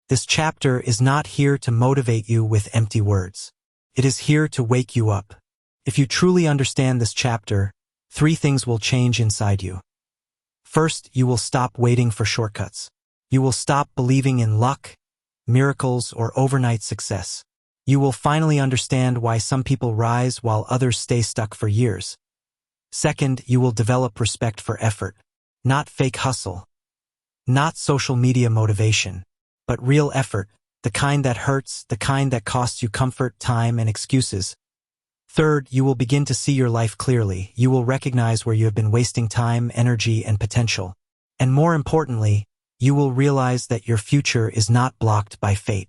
This chapter is not here to motivate you with empty words. It is here to wake you up. If you truly understand this chapter, 3 things will change inside you. First, you will stop waiting for shortcuts. You will stop believing in luck, miracles, or overnight success. You will finally understand why some people rise while others stay stuck for years. Second, you will develop respect for effort, not fake hustle, not social media motivation, but real effort, the kind that hurts, the kind that costs you comfort, time, and excuses. Third, you will begin to see your life clearly. You will recognize where you have been wasting time, energy, and potential. And more importantly, you will realize that your future is not blocked by fate.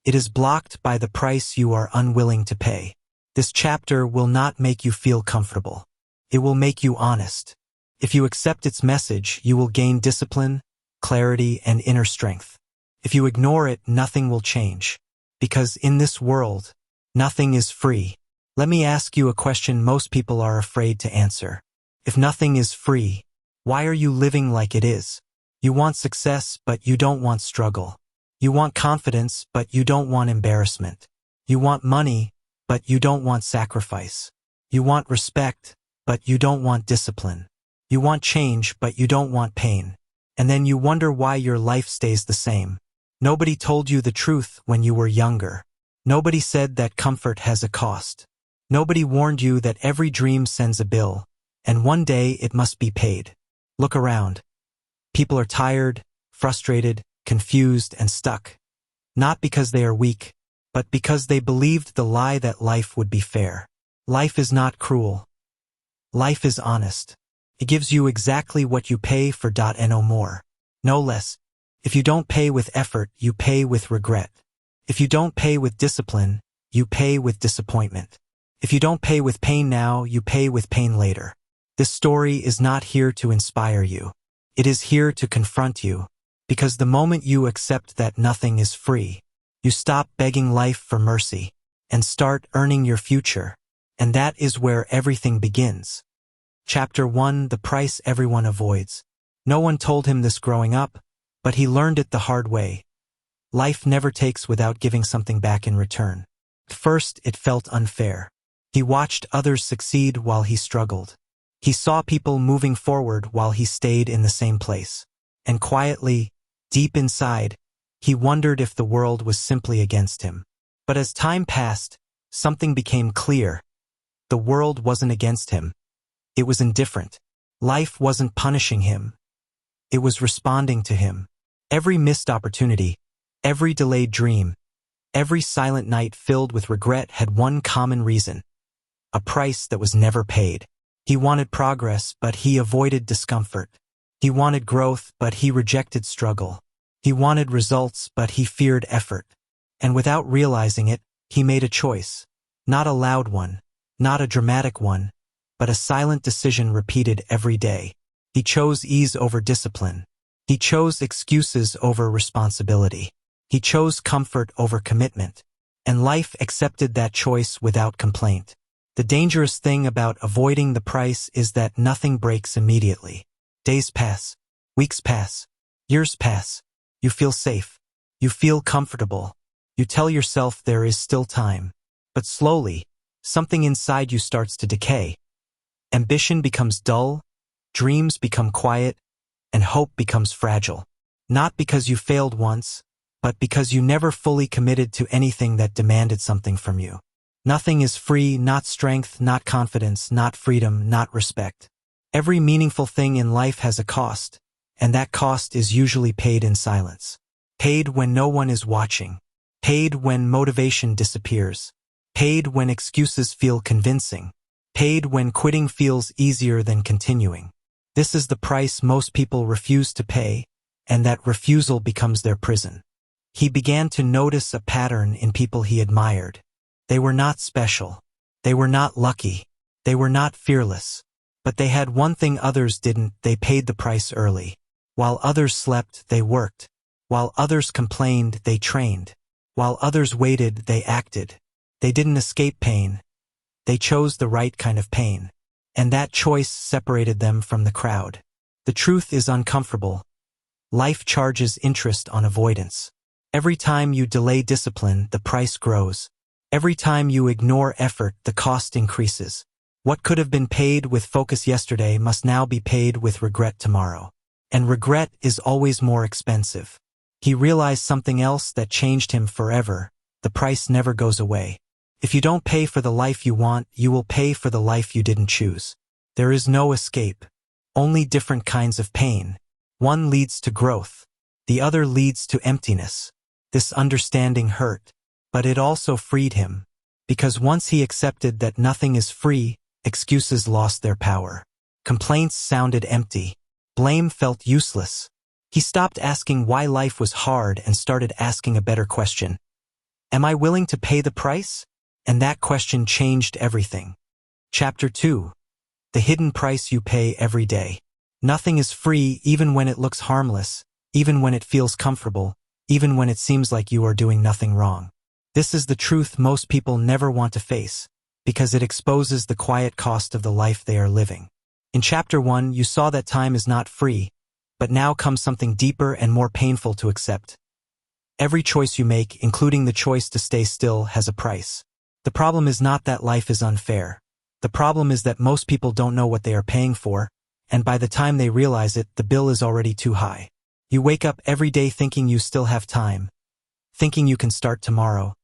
It is blocked by the price you are unwilling to pay. This chapter will not make you feel comfortable. It will make you honest. If you accept its message, you will gain discipline, clarity, and inner strength. If you ignore it, nothing will change. Because in this world, nothing is free. Let me ask you a question most people are afraid to answer. If nothing is free, why are you living like it is? You want success, but you don't want struggle. You want confidence, but you don't want embarrassment. You want money, but you don't want sacrifice. You want respect, but you don't want discipline. You want change, but you don't want pain. And then you wonder why your life stays the same. Nobody told you the truth when you were younger. Nobody said that comfort has a cost. Nobody warned you that every dream sends a bill, and one day it must be paid. Look around. People are tired, frustrated, confused, and stuck. Not because they are weak, but because they believed the lie that life would be fair. Life is not cruel. Life is honest. It gives you exactly what you pay for, and no more. No less. If you don't pay with effort, you pay with regret. If you don't pay with discipline, you pay with disappointment. If you don't pay with pain now, you pay with pain later. This story is not here to inspire you. It is here to confront you. Because the moment you accept that nothing is free, you stop begging life for mercy and start earning your future. And that is where everything begins. Chapter 1: The Price Everyone Avoids. No one told him this growing up, but he learned it the hard way. Life never takes without giving something back in return. At first, it felt unfair. He watched others succeed while he struggled. He saw people moving forward while he stayed in the same place. And quietly, deep inside, he wondered if the world was simply against him. But as time passed, something became clear. The world wasn't against him. It was indifferent. Life wasn't punishing him. It was responding to him. Every missed opportunity, every delayed dream, every silent night filled with regret had one common reason: a price that was never paid. He wanted progress, but he avoided discomfort. He wanted growth, but he rejected struggle. He wanted results, but he feared effort. And without realizing it, he made a choice. Not a loud one, not a dramatic one, but a silent decision repeated every day. He chose ease over discipline. He chose excuses over responsibility. He chose comfort over commitment. And life accepted that choice without complaint. The dangerous thing about avoiding the price is that nothing breaks immediately. Days pass, weeks pass, years pass. You feel safe. You feel comfortable. You tell yourself there is still time. But slowly, something inside you starts to decay. Ambition becomes dull, dreams become quiet, and hope becomes fragile. Not because you failed once, but because you never fully committed to anything that demanded something from you. Nothing is free, not strength, not confidence, not freedom, not respect. Every meaningful thing in life has a cost, and that cost is usually paid in silence. Paid when no one is watching. Paid when motivation disappears. Paid when excuses feel convincing. Paid when quitting feels easier than continuing. This is the price most people refuse to pay, and that refusal becomes their prison. He began to notice a pattern in people he admired. They were not special. They were not lucky. They were not fearless. But they had one thing others didn't: they paid the price early. While others slept, they worked. While others complained, they trained. While others waited, they acted. They didn't escape pain. They chose the right kind of pain. And that choice separated them from the crowd. The truth is uncomfortable. Life charges interest on avoidance. Every time you delay discipline, the price grows. Every time you ignore effort, the cost increases. What could have been paid with focus yesterday must now be paid with regret tomorrow. And regret is always more expensive. He realized something else that changed him forever. The price never goes away. If you don't pay for the life you want, you will pay for the life you didn't choose. There is no escape. Only different kinds of pain. One leads to growth. The other leads to emptiness. This understanding hurt, but it also freed him. Because once he accepted that nothing is free, excuses lost their power. Complaints sounded empty. Blame felt useless. He stopped asking why life was hard and started asking a better question. Am I willing to pay the price? And that question changed everything. Chapter 2. The hidden price you pay every day. Nothing is free, even when it looks harmless, even when it feels comfortable, even when it seems like you are doing nothing wrong. This is the truth most people never want to face, because it exposes the quiet cost of the life they are living. In Chapter 1, you saw that time is not free, but now comes something deeper and more painful to accept. Every choice you make, including the choice to stay still, has a price. The problem is not that life is unfair. The problem is that most people don't know what they are paying for, and by the time they realize it, the bill is already too high. You wake up every day thinking you still have time, thinking you can start tomorrow,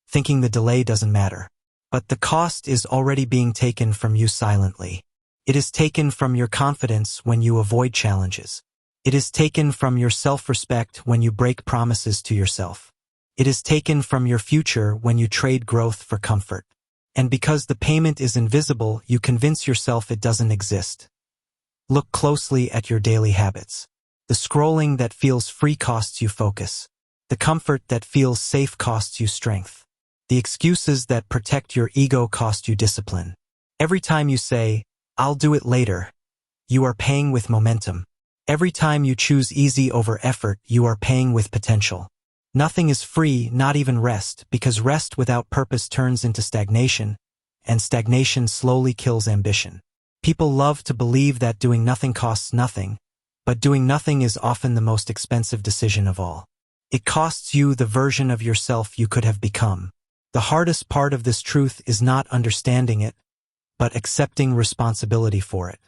thinking the delay doesn't matter. But the cost is already being taken from you silently. It is taken from your confidence when you avoid challenges. It is taken from your self-respect when you break promises to yourself. It is taken from your future when you trade growth for comfort. And because the payment is invisible, you convince yourself it doesn't exist. Look closely at your daily habits. The scrolling that feels free costs you focus. The comfort that feels safe costs you strength. The excuses that protect your ego cost you discipline. Every time you say, "I'll do it later," you are paying with momentum. Every time you choose easy over effort, you are paying with potential. Nothing is free, not even rest, because rest without purpose turns into stagnation, and stagnation slowly kills ambition. People love to believe that doing nothing costs nothing, but doing nothing is often the most expensive decision of all. It costs you the version of yourself you could have become. The hardest part of this truth is not understanding it, but accepting responsibility for it.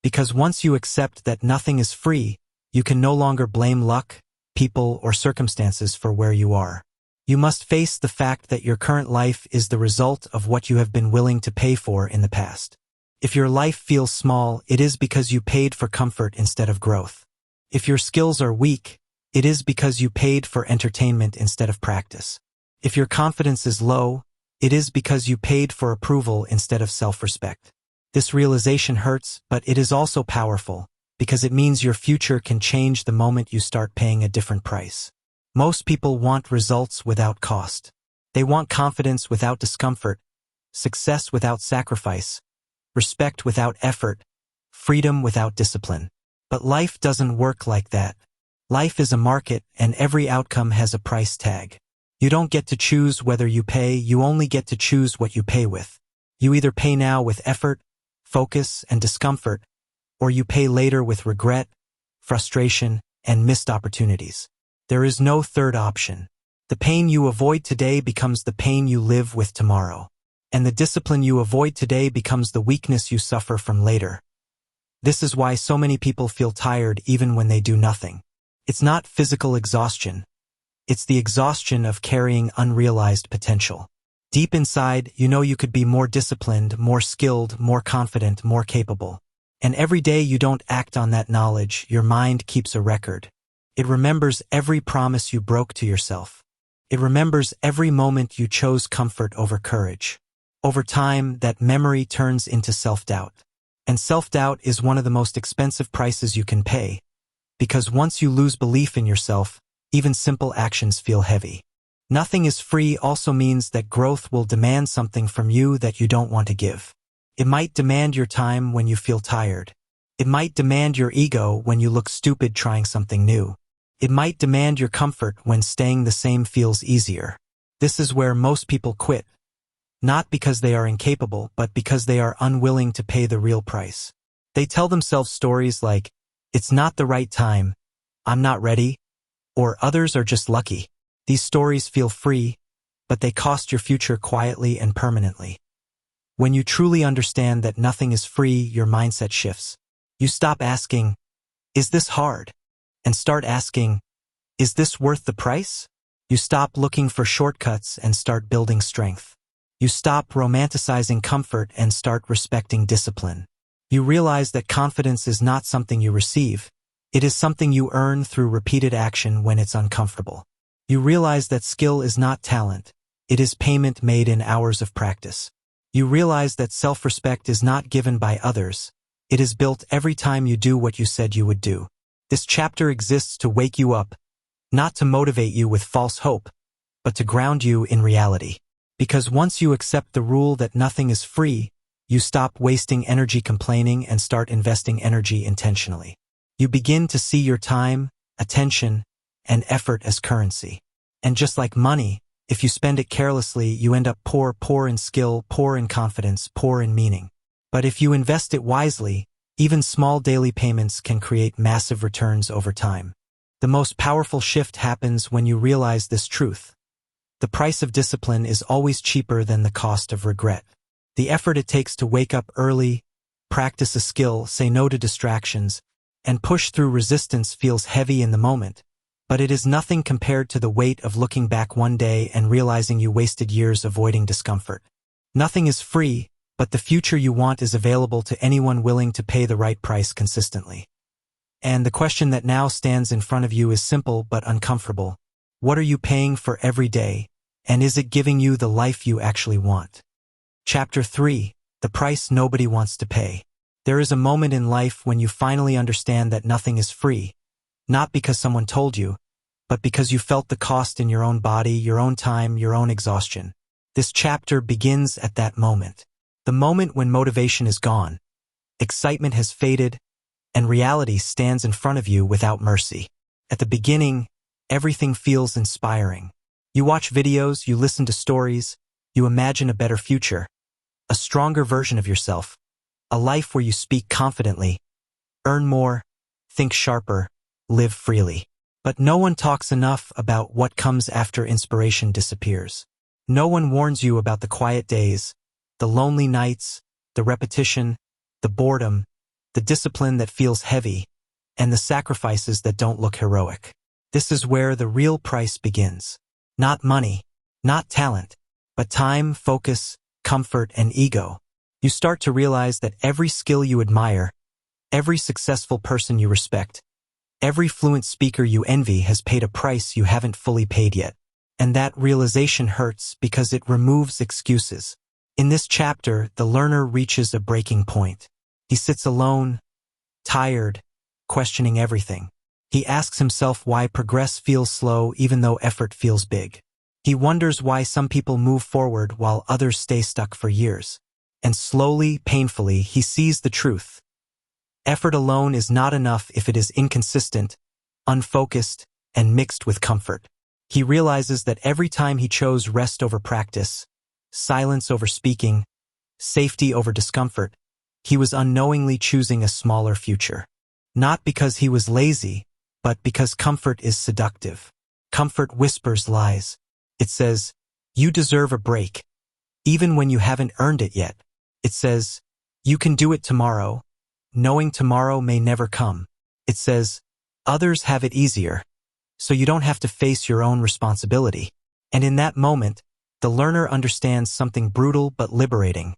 Because once you accept that nothing is free, you can no longer blame luck, people, or circumstances for where you are. You must face the fact that your current life is the result of what you have been willing to pay for in the past. If your life feels small, it is because you paid for comfort instead of growth. If your skills are weak, it is because you paid for entertainment instead of practice. If your confidence is low, it is because you paid for approval instead of self-respect. This realization hurts, but it is also powerful, because it means your future can change the moment you start paying a different price. Most people want results without cost. They want confidence without discomfort, success without sacrifice, respect without effort, freedom without discipline. But life doesn't work like that. Life is a market, and every outcome has a price tag. You don't get to choose whether you pay, you only get to choose what you pay with. You either pay now with effort, focus, and discomfort, or you pay later with regret, frustration, and missed opportunities. There is no third option. The pain you avoid today becomes the pain you live with tomorrow. And the discipline you avoid today becomes the weakness you suffer from later. This is why so many people feel tired even when they do nothing. It's not physical exhaustion. It's the exhaustion of carrying unrealized potential. Deep inside, you know you could be more disciplined, more skilled, more confident, more capable. And every day you don't act on that knowledge, your mind keeps a record. It remembers every promise you broke to yourself. It remembers every moment you chose comfort over courage. Over time, that memory turns into self-doubt. And self-doubt is one of the most expensive prices you can pay, because once you lose belief in yourself, even simple actions feel heavy. Nothing is free also means that growth will demand something from you that you don't want to give. It might demand your time when you feel tired. It might demand your ego when you look stupid trying something new. It might demand your comfort when staying the same feels easier. This is where most people quit. Not because they are incapable, but because they are unwilling to pay the real price. They tell themselves stories like, "It's not the right time," "I'm not ready," or "Others are just lucky." These stories feel free, but they cost your future quietly and permanently. When you truly understand that nothing is free, your mindset shifts. You stop asking, "Is this hard?" and start asking, "Is this worth the price?" You stop looking for shortcuts and start building strength. You stop romanticizing comfort and start respecting discipline. You realize that confidence is not something you receive. It is something you earn through repeated action when it's uncomfortable. You realize that skill is not talent. It is payment made in hours of practice. You realize that self-respect is not given by others. It is built every time you do what you said you would do. This chapter exists to wake you up, not to motivate you with false hope, but to ground you in reality. Because once you accept the rule that nothing is free, you stop wasting energy complaining and start investing energy intentionally. You begin to see your time, attention, and effort as currency. And just like money, if you spend it carelessly, you end up poor in skill, poor in confidence, poor in meaning. But if you invest it wisely, even small daily payments can create massive returns over time. The most powerful shift happens when you realize this truth. The price of discipline is always cheaper than the cost of regret. The effort it takes to wake up early, practice a skill, say no to distractions, and push through resistance feels heavy in the moment, but it is nothing compared to the weight of looking back one day and realizing you wasted years avoiding discomfort. Nothing is free, but the future you want is available to anyone willing to pay the right price consistently. And the question that now stands in front of you is simple but uncomfortable. What are you paying for every day, and is it giving you the life you actually want? Chapter 3: The Price Nobody Wants to Pay. There is a moment in life when you finally understand that nothing is free, not because someone told you, but because you felt the cost in your own body, your own time, your own exhaustion. This chapter begins at that moment. The moment when motivation is gone, excitement has faded, and reality stands in front of you without mercy. At the beginning, everything feels inspiring. You watch videos, you listen to stories, you imagine a better future, a stronger version of yourself, a life where you speak confidently, earn more, think sharper, live freely. But no one talks enough about what comes after inspiration disappears. No one warns you about the quiet days, the lonely nights, the repetition, the boredom, the discipline that feels heavy, and the sacrifices that don't look heroic. This is where the real price begins. Not money, not talent, but time, focus, comfort, and ego. You start to realize that every skill you admire, every successful person you respect, every fluent speaker you envy has paid a price you haven't fully paid yet. And that realization hurts because it removes excuses. In this chapter, the learner reaches a breaking point. He sits alone, tired, questioning everything. He asks himself why progress feels slow even though effort feels big. He wonders why some people move forward while others stay stuck for years. And slowly, painfully, he sees the truth. Effort alone is not enough if it is inconsistent, unfocused, and mixed with comfort. He realizes that every time he chose rest over practice, silence over speaking, safety over discomfort, he was unknowingly choosing a smaller future. Not because he was lazy, but because comfort is seductive. Comfort whispers lies. It says, "You deserve a break," even when you haven't earned it yet. It says, "You can do it tomorrow," knowing tomorrow may never come. It says, "Others have it easier, so you don't have to face your own responsibility." And in that moment, the learner understands something brutal but liberating.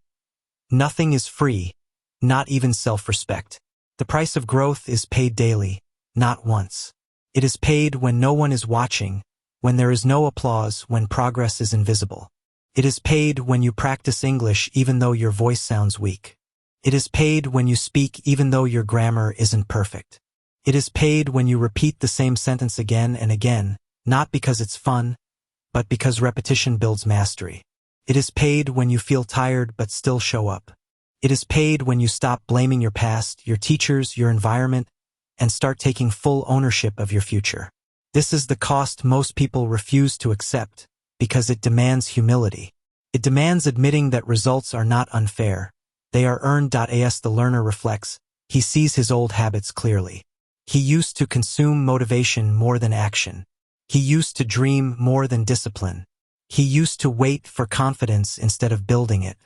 Nothing is free, not even self-respect. The price of growth is paid daily, not once. It is paid when no one is watching, when there is no applause, when progress is invisible. It is paid when you practice English even though your voice sounds weak. It is paid when you speak even though your grammar isn't perfect. It is paid when you repeat the same sentence again and again, not because it's fun, but because repetition builds mastery. It is paid when you feel tired but still show up. It is paid when you stop blaming your past, your teachers, your environment, and start taking full ownership of your future. This is the cost most people refuse to accept, because it demands humility. It demands admitting that results are not unfair. They are earned. As the learner reflects, he sees his old habits clearly. He used to consume motivation more than action. He used to dream more than discipline. He used to wait for confidence instead of building it.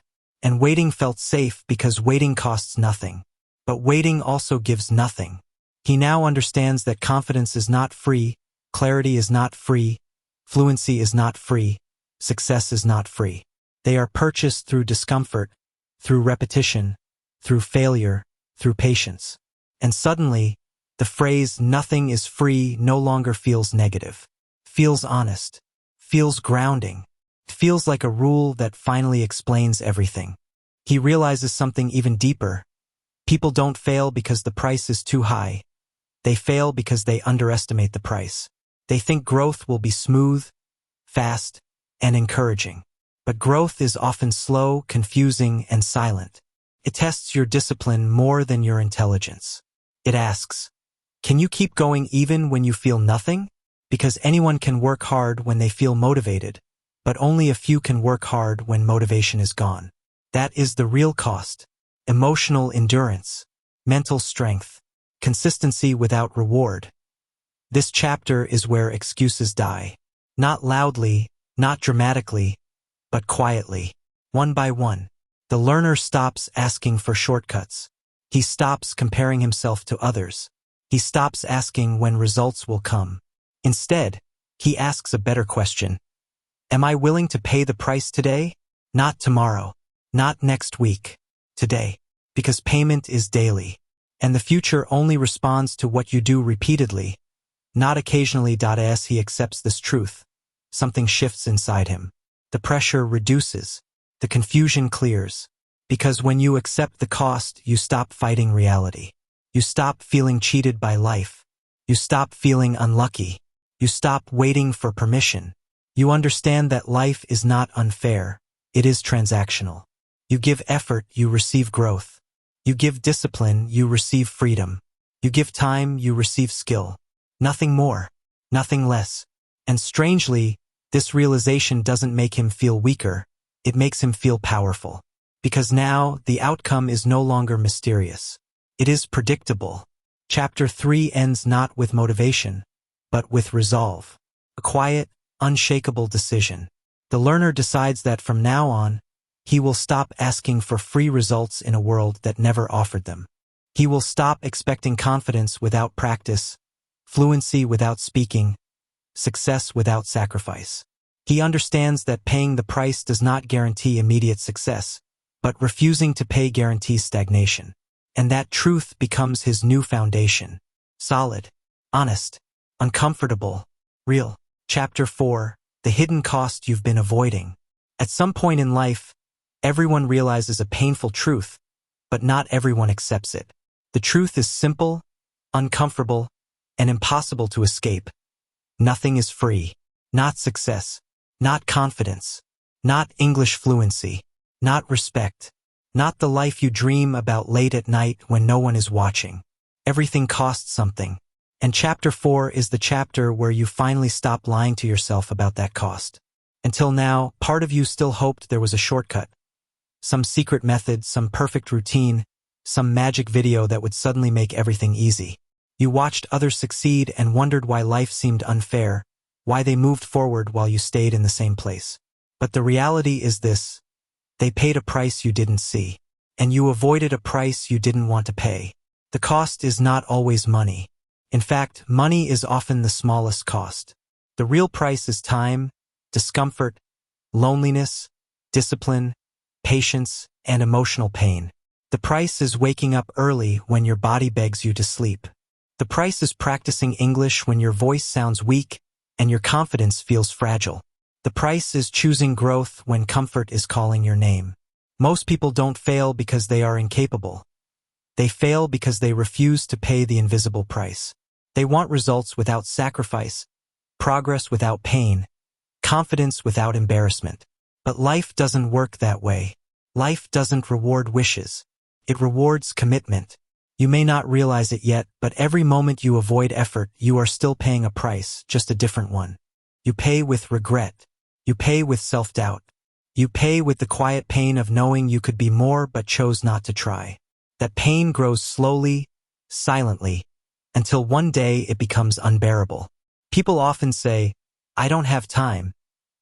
And waiting felt safe because waiting costs nothing. But waiting also gives nothing. He now understands that confidence is not free, clarity is not free, fluency is not free, success is not free. They are purchased through discomfort, through repetition, through failure, through patience. And suddenly, the phrase "nothing is free" no longer feels negative. Feels honest. Feels grounding. Feels like a rule that finally explains everything. He realizes something even deeper. People don't fail because the price is too high. They fail because they underestimate the price. They think growth will be smooth, fast, and encouraging. But growth is often slow, confusing, and silent. It tests your discipline more than your intelligence. It asks, can you keep going even when you feel nothing? Because anyone can work hard when they feel motivated, but only a few can work hard when motivation is gone. That is the real cost. Emotional endurance, mental strength, consistency without reward. This chapter is where excuses die. Not loudly, not dramatically, but quietly. One by one, the learner stops asking for shortcuts. He stops comparing himself to others. He stops asking when results will come. Instead, he asks a better question. Am I willing to pay the price today? Not tomorrow. Not next week. Today. Because payment is daily. And the future only responds to what you do repeatedly, not occasionally. As he accepts this truth, something shifts inside him. The pressure reduces. The confusion clears. Because when you accept the cost, you stop fighting reality. You stop feeling cheated by life. You stop feeling unlucky. You stop waiting for permission. You understand that life is not unfair. It is transactional. You give effort, you receive growth. You give discipline, you receive freedom. You give time, you receive skill. Nothing more. Nothing less. And strangely, this realization doesn't make him feel weaker. It makes him feel powerful. Because now, the outcome is no longer mysterious. It is predictable. Chapter 3 ends not with motivation, but with resolve. A quiet, unshakable decision. The learner decides that from now on, he will stop asking for free results in a world that never offered them. He will stop expecting confidence without practice, fluency without speaking, success without sacrifice. He understands that paying the price does not guarantee immediate success, but refusing to pay guarantees stagnation. And that truth becomes his new foundation. Solid, honest, uncomfortable, real. Chapter 4, The Hidden Cost You've Been Avoiding. At some point in life, everyone realizes a painful truth, but not everyone accepts it. The truth is simple, uncomfortable, and impossible to escape. Nothing is free. Not success. Not confidence. Not English fluency. Not respect. Not the life you dream about late at night when no one is watching. Everything costs something. And chapter 4 is the chapter where you finally stop lying to yourself about that cost. Until now, part of you still hoped there was a shortcut. Some secret method, some perfect routine, some magic video that would suddenly make everything easy. You watched others succeed and wondered why life seemed unfair, why they moved forward while you stayed in the same place. But the reality is this: they paid a price you didn't see, and you avoided a price you didn't want to pay. The cost is not always money. In fact, money is often the smallest cost. The real price is time, discomfort, loneliness, discipline, patience, and emotional pain. The price is waking up early when your body begs you to sleep. The price is practicing English when your voice sounds weak and your confidence feels fragile. The price is choosing growth when comfort is calling your name. Most people don't fail because they are incapable. They fail because they refuse to pay the invisible price. They want results without sacrifice, progress without pain, confidence without embarrassment. But life doesn't work that way. Life doesn't reward wishes. It rewards commitment. You may not realize it yet, but every moment you avoid effort, you are still paying a price, just a different one. You pay with regret. You pay with self-doubt. You pay with the quiet pain of knowing you could be more but chose not to try. That pain grows slowly, silently, until one day it becomes unbearable. People often say, I don't have time,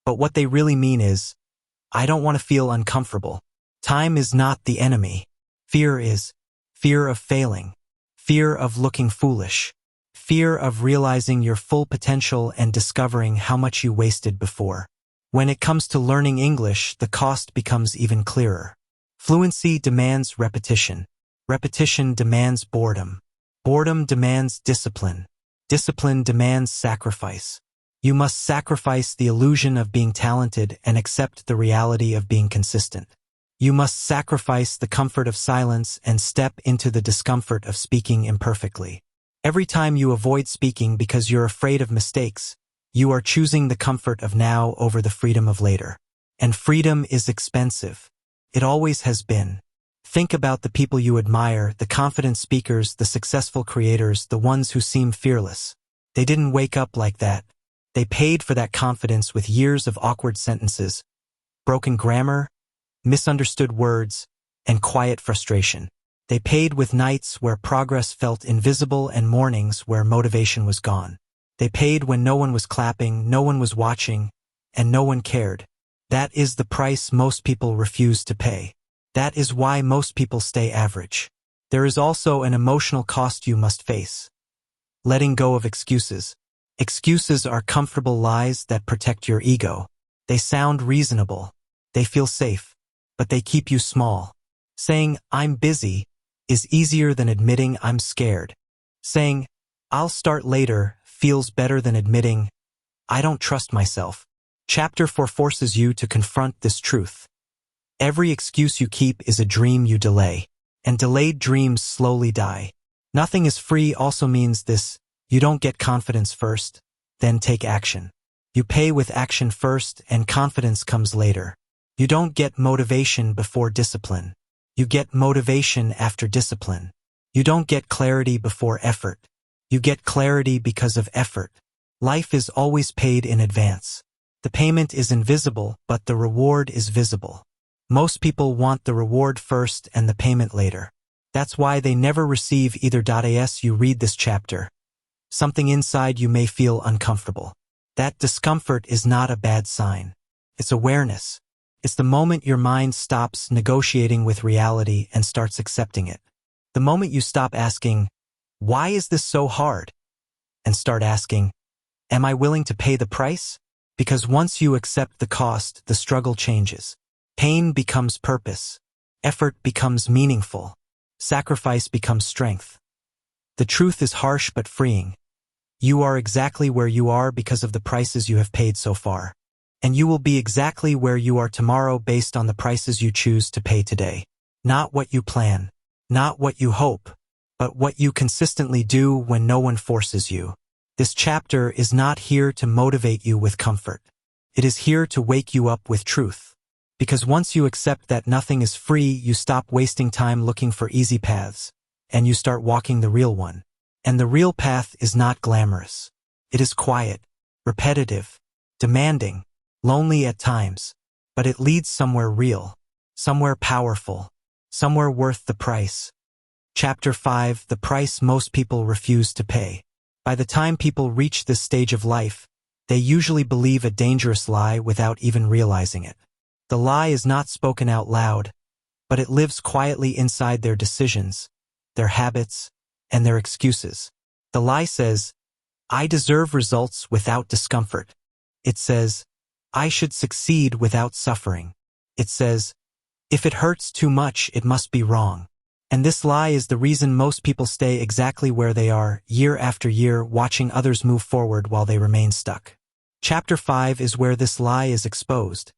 but what they really mean is, I don't want to feel uncomfortable. Time is not the enemy. Fear is. Fear of failing. Fear of looking foolish. Fear of realizing your full potential and discovering how much you wasted before. When it comes to learning English, the cost becomes even clearer. Fluency demands repetition. Repetition demands boredom. Boredom demands discipline. Discipline demands sacrifice. You must sacrifice the illusion of being talented and accept the reality of being consistent. You must sacrifice the comfort of silence and step into the discomfort of speaking imperfectly. Every time you avoid speaking because you're afraid of mistakes, you are choosing the comfort of now over the freedom of later. And freedom is expensive. It always has been. Think about the people you admire, the confident speakers, the successful creators, the ones who seem fearless. They didn't wake up like that. They paid for that confidence with years of awkward sentences, broken grammar, misunderstood words, and quiet frustration. They paid with nights where progress felt invisible and mornings where motivation was gone. They paid when no one was clapping, no one was watching, and no one cared. That is the price most people refuse to pay. That is why most people stay average. There is also an emotional cost you must face. Letting go of excuses. Excuses are comfortable lies that protect your ego. They sound reasonable. They feel safe, but they keep you small. Saying, I'm busy, is easier than admitting I'm scared. Saying, I'll start later, feels better than admitting, I don't trust myself. Chapter 4 forces you to confront this truth. Every excuse you keep is a dream you delay, and delayed dreams slowly die. Nothing is free also means this: you don't get confidence first, then take action. You pay with action first and confidence comes later. You don't get motivation before discipline. You get motivation after discipline. You don't get clarity before effort. You get clarity because of effort. Life is always paid in advance. The payment is invisible, but the reward is visible. Most people want the reward first and the payment later. That's why they never receive either. As you read this chapter, something inside you may feel uncomfortable. That discomfort is not a bad sign. It's awareness. It's the moment your mind stops negotiating with reality and starts accepting it. The moment you stop asking, why is this so hard? And start asking, am I willing to pay the price? Because once you accept the cost, the struggle changes. Pain becomes purpose. Effort becomes meaningful. Sacrifice becomes strength. The truth is harsh but freeing. You are exactly where you are because of the prices you have paid so far. And you will be exactly where you are tomorrow based on the prices you choose to pay today. Not what you plan, not what you hope, but what you consistently do when no one forces you. This chapter is not here to motivate you with comfort. It is here to wake you up with truth. Because once you accept that nothing is free, you stop wasting time looking for easy paths, and you start walking the real one. And the real path is not glamorous. It is quiet, repetitive, demanding, lonely at times, but it leads somewhere real, somewhere powerful, somewhere worth the price. Chapter 5: The price most people refuse to pay. By the time people reach this stage of life, they usually believe a dangerous lie without even realizing it. The lie is not spoken out loud, but it lives quietly inside their decisions, their habits, and their excuses. The lie says, I deserve results without discomfort. It says, I should succeed without suffering. It says, if it hurts too much, it must be wrong. And this lie is the reason most people stay exactly where they are, year after year, watching others move forward while they remain stuck. Chapter 5 is where this lie is exposed.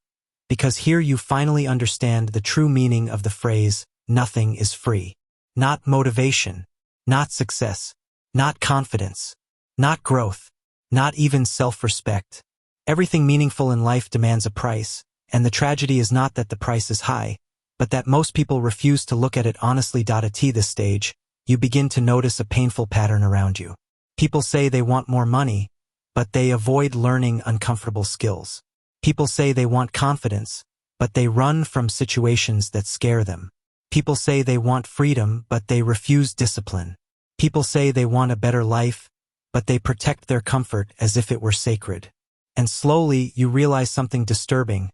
Because here you finally understand the true meaning of the phrase, nothing is free. Not motivation, not success, not confidence, not growth, not even self-respect. Everything meaningful in life demands a price, and the tragedy is not that the price is high, but that most people refuse to look at it honestly. At this stage, you begin to notice a painful pattern around you. People say they want more money, but they avoid learning uncomfortable skills. People say they want confidence, but they run from situations that scare them. People say they want freedom, but they refuse discipline. People say they want a better life, but they protect their comfort as if it were sacred. And slowly, you realize something disturbing.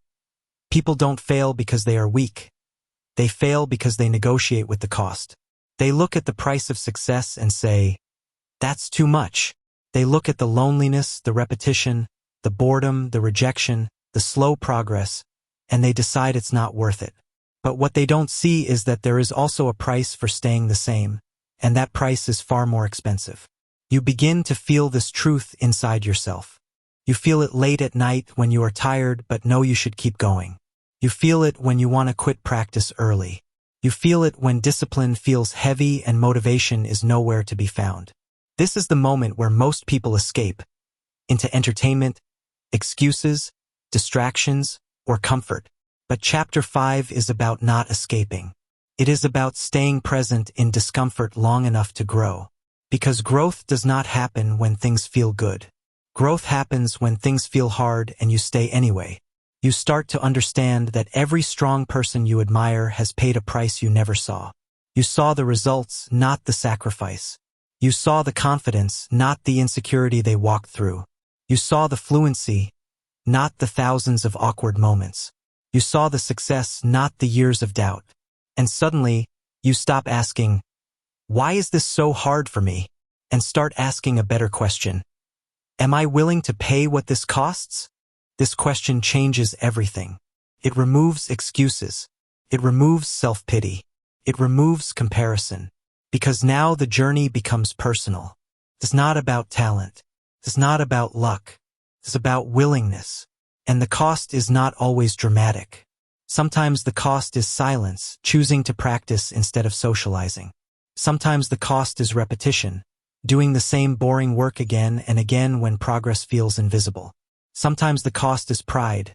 People don't fail because they are weak. They fail because they negotiate with the cost. They look at the price of success and say, "That's too much." They look at the loneliness, the repetition, the boredom, the rejection, the slow progress, and they decide it's not worth it. But what they don't see is that there is also a price for staying the same, and that price is far more expensive. You begin to feel this truth inside yourself. You feel it late at night when you are tired but know you should keep going. You feel it when you want to quit practice early. You feel it when discipline feels heavy and motivation is nowhere to be found. This is the moment where most people escape into entertainment, excuses, distractions, or comfort. But Chapter 5 is about not escaping. It is about staying present in discomfort long enough to grow. Because growth does not happen when things feel good. Growth happens when things feel hard and you stay anyway. You start to understand that every strong person you admire has paid a price you never saw. You saw the results, not the sacrifice. You saw the confidence, not the insecurity they walked through. You saw the fluency, not the thousands of awkward moments. You saw the success, not the years of doubt. And suddenly, you stop asking, "Why is this so hard for me?" and start asking a better question. Am I willing to pay what this costs? This question changes everything. It removes excuses. It removes self-pity. It removes comparison. Because now the journey becomes personal. It's not about talent. It's not about luck. It's about willingness. And the cost is not always dramatic. Sometimes the cost is silence, choosing to practice instead of socializing. Sometimes the cost is repetition, doing the same boring work again and again when progress feels invisible. Sometimes the cost is pride,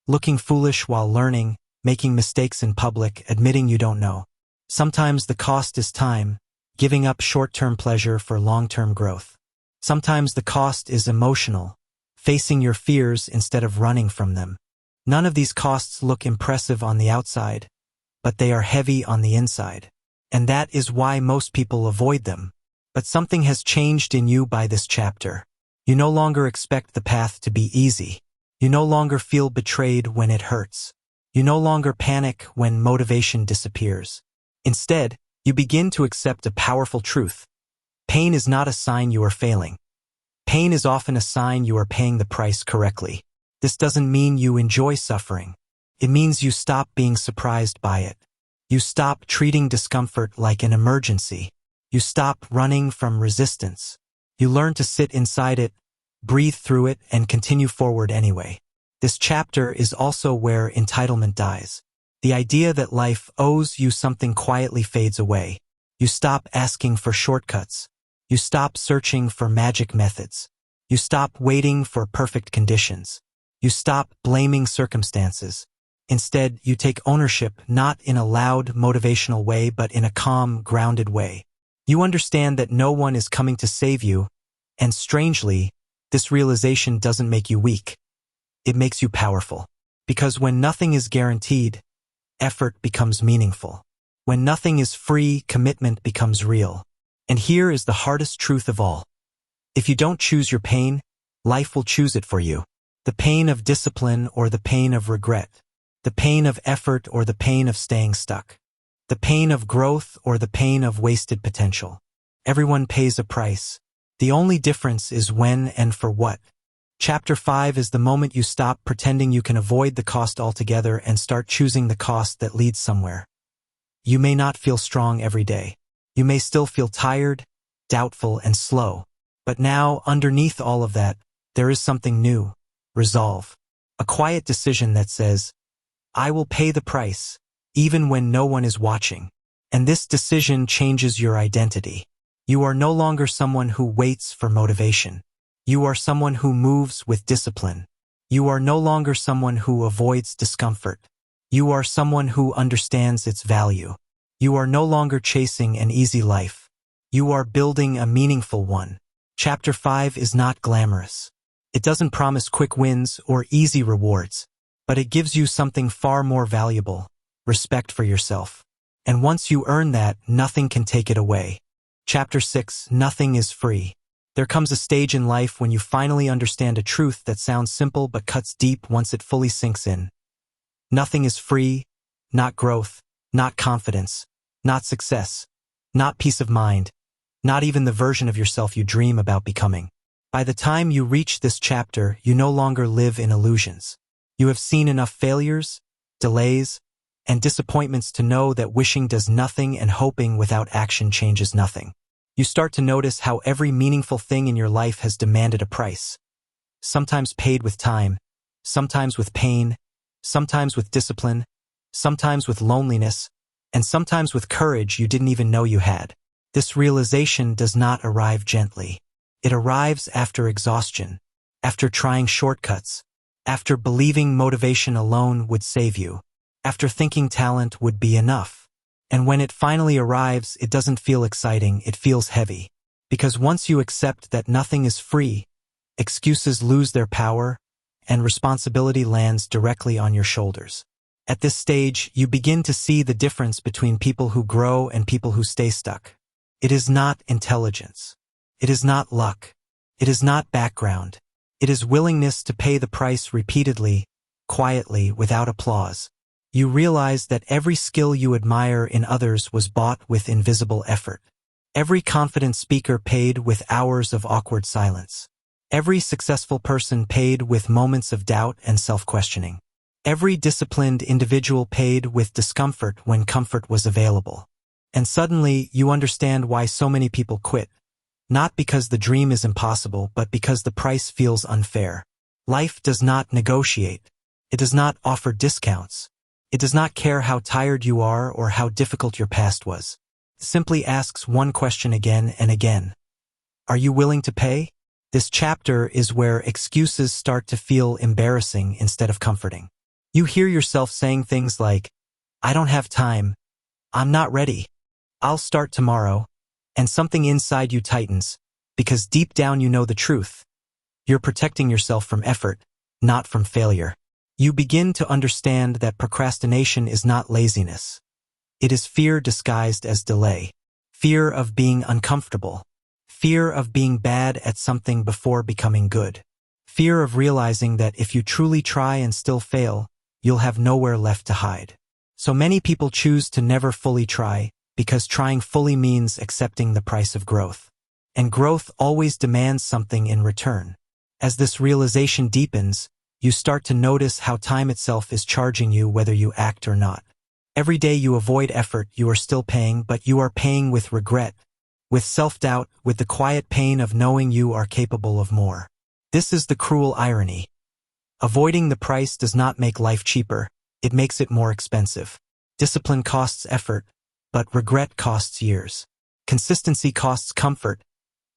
looking foolish while learning, making mistakes in public, admitting you don't know. Sometimes the cost is time, giving up short-term pleasure for long-term growth. Sometimes the cost is emotional, facing your fears instead of running from them. None of these costs look impressive on the outside, but they are heavy on the inside. And that is why most people avoid them. But something has changed in you by this chapter. You no longer expect the path to be easy. You no longer feel betrayed when it hurts. You no longer panic when motivation disappears. Instead, you begin to accept a powerful truth. Pain is not a sign you are failing. Pain is often a sign you are paying the price correctly. This doesn't mean you enjoy suffering. It means you stop being surprised by it. You stop treating discomfort like an emergency. You stop running from resistance. You learn to sit inside it, breathe through it, and continue forward anyway. This chapter is also where entitlement dies. The idea that life owes you something quietly fades away. You stop asking for shortcuts. You stop searching for magic methods. You stop waiting for perfect conditions. You stop blaming circumstances. Instead, you take ownership not in a loud, motivational way, but in a calm, grounded way. You understand that no one is coming to save you, and strangely, this realization doesn't make you weak. It makes you powerful. Because when nothing is guaranteed, effort becomes meaningful. When nothing is free, commitment becomes real. And here is the hardest truth of all. If you don't choose your pain, life will choose it for you. The pain of discipline or the pain of regret. The pain of effort or the pain of staying stuck. The pain of growth or the pain of wasted potential. Everyone pays a price. The only difference is when and for what. Chapter 5 is the moment you stop pretending you can avoid the cost altogether and start choosing the cost that leads somewhere. You may not feel strong every day. You may still feel tired, doubtful, and slow. But now, underneath all of that, there is something new. Resolve. A quiet decision that says, I will pay the price, even when no one is watching. And this decision changes your identity. You are no longer someone who waits for motivation. You are someone who moves with discipline. You are no longer someone who avoids discomfort. You are someone who understands its value. You are no longer chasing an easy life. You are building a meaningful one. Chapter 5 is not glamorous. It doesn't promise quick wins or easy rewards, but it gives you something far more valuable, respect for yourself. And once you earn that, nothing can take it away. Chapter 6, nothing is free. There comes a stage in life when you finally understand a truth that sounds simple but cuts deep once it fully sinks in. Nothing is free, not growth, not confidence, not success, not peace of mind, not even the version of yourself you dream about becoming. By the time you reach this chapter, you no longer live in illusions. You have seen enough failures, delays, and disappointments to know that wishing does nothing and hoping without action changes nothing. You start to notice how every meaningful thing in your life has demanded a price. Sometimes paid with time, sometimes with pain, sometimes with discipline, sometimes with loneliness, and sometimes with courage you didn't even know you had. This realization does not arrive gently. It arrives after exhaustion, after trying shortcuts, after believing motivation alone would save you, after thinking talent would be enough. And when it finally arrives, it doesn't feel exciting, it feels heavy. Because once you accept that nothing is free, excuses lose their power, and responsibility lands directly on your shoulders. At this stage, you begin to see the difference between people who grow and people who stay stuck. It is not intelligence. It is not luck. It is not background. It is willingness to pay the price repeatedly, quietly, without applause. You realize that every skill you admire in others was bought with invisible effort. Every confident speaker paid with hours of awkward silence. Every successful person paid with moments of doubt and self-questioning. Every disciplined individual paid with discomfort when comfort was available. And suddenly, you understand why so many people quit. Not because the dream is impossible, but because the price feels unfair. Life does not negotiate. It does not offer discounts. It does not care how tired you are or how difficult your past was. It simply asks one question again and again. Are you willing to pay? This chapter is where excuses start to feel embarrassing instead of comforting. You hear yourself saying things like, I don't have time, I'm not ready, I'll start tomorrow, and something inside you tightens, because deep down you know the truth. You're protecting yourself from effort, not from failure. You begin to understand that procrastination is not laziness. It is fear disguised as delay. Fear of being uncomfortable. Fear of being bad at something before becoming good. Fear of realizing that if you truly try and still fail, you'll have nowhere left to hide. So many people choose to never fully try, because trying fully means accepting the price of growth. And growth always demands something in return. As this realization deepens, you start to notice how time itself is charging you whether you act or not. Every day you avoid effort, you are still paying, but you are paying with regret, with self-doubt, with the quiet pain of knowing you are capable of more. This is the cruel irony. Avoiding the price does not make life cheaper, it makes it more expensive. Discipline costs effort, but regret costs years. Consistency costs comfort,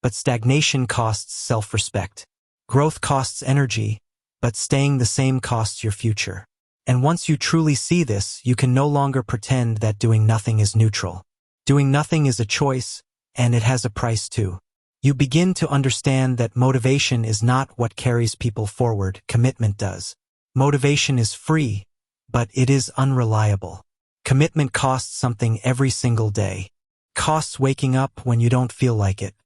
but stagnation costs self-respect. Growth costs energy, but staying the same costs your future. And once you truly see this, you can no longer pretend that doing nothing is neutral. Doing nothing is a choice, and it has a price too. You begin to understand that motivation is not what carries people forward, commitment does. Motivation is free, but it is unreliable. Commitment costs something every single day. It costs waking up when you don't feel like it.